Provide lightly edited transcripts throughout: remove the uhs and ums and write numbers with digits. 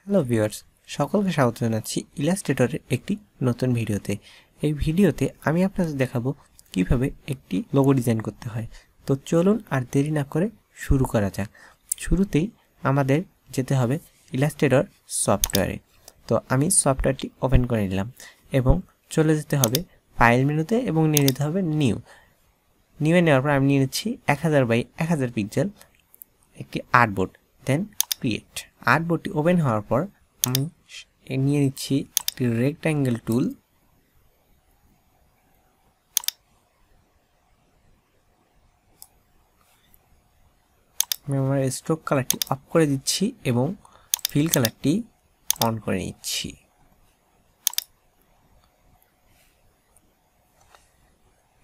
Hello viewers, সকলকে স্বাগত জানাচ্ছি ইলাস্ট্রেটরের একটি নতুন ভিডিওতে। এই ভিডিওতে আমি আপনাদের দেখাবো কিভাবে একটি লোগো ডিজাইন করতে হয়। তো চলুন আর দেরি না করে শুরু করা যাক। শুরুতেই আমাদের যেতে হবে ইলাস্ট্রেটর সফটওয়্যারে। তো আমি সফটওয়্যারটি ওপেন করে নিলাম এবং চলে যেতে হবে ফাইল মেনুতে এবং নিয়ে যেতে হবে নিউ নেওয়ার পর আমি নিয়ে নিচ্ছি 1000 বাই 1000 পিক্সেল একটি আর্টবোর্ড, দেন ক্রিয়েট। আর্টবোর্ডটি ওপেন হওয়ার পর আমি নিয়ে নিচ্ছি একটি রেক্ট্যাঙ্গেল টুল, আমি আমার স্ট্রোক কালারটি অফ করে দিচ্ছি এবং ফিল কালারটি অন করে নিচ্ছি।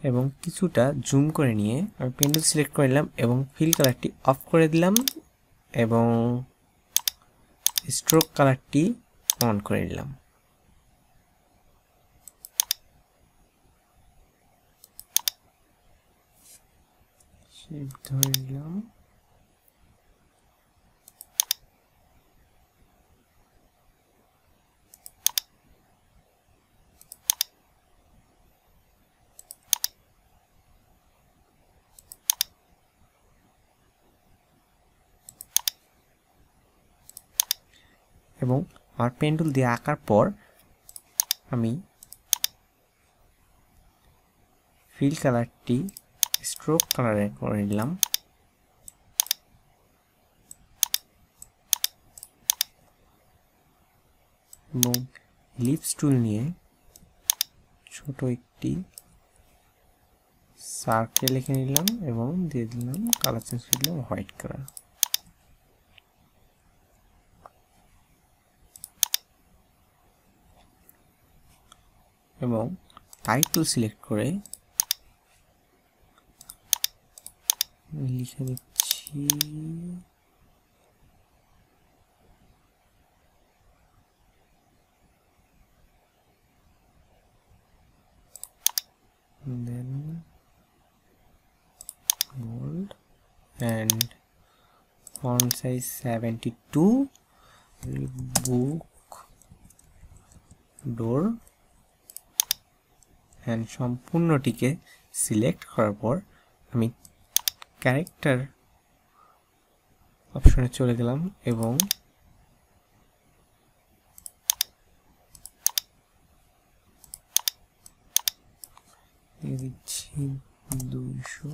এবং কিছুটা জুম করে নিয়ে আমি পেন্ডুল সিলেক্ট করে নিলাম এবং ফিল কালারটি অফ করে দিলাম এবং স্ট্রোক কালারটি অন করে নিলাম। শেপ ধরে নিলাম এবং আমার পেন্ডুল দিয়ে আঁকার পর আমি ফিল কালারটি স্ট্রোক কালারে করে নিলাম এবং লিপস টুল নিয়ে ছোট একটি সার্কেল লিখে নিলাম এবং দিয়ে দিলাম কালার চেঞ্জ করে দিলাম হোয়াইট কালার। এবং টাইটেল সিলেক্ট করে লিখে দিচ্ছি then bold and font size 72, book door and সম্পূর্ণটিকে select করার পর আমি ক্যারেক্টার অপশনে চলে গেলাম এবং দিচ্ছি 200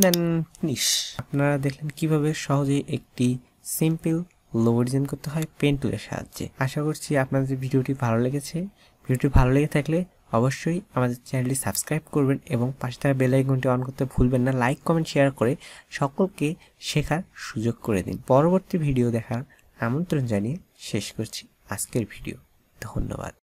দেন ফিনিশ। আপনারা দেখলেন কিভাবে সহজেই একটি সিম্পল লোগো ডিজাইন করতে হয় পেন টুলের সাহায্যে। আশা করছি আপনাদের ভিডিওটি ভালো লেগেছে। ভিডিওটি ভালো লেগে থাকলে অবশ্যই আমাদের চ্যানেলটি সাবস্ক্রাইব করবেন এবং পাশে থাকা বেল আইকনটি অন করতে ভুলবেন না। লাইক, কমেন্ট, শেয়ার করে সকলকে শেখার সুযোগ করে দিন। পরবর্তী ভিডিও দেখার আমন্ত্রণ জানিয়ে শেষ করছি আজকের ভিডিও। ধন্যবাদ।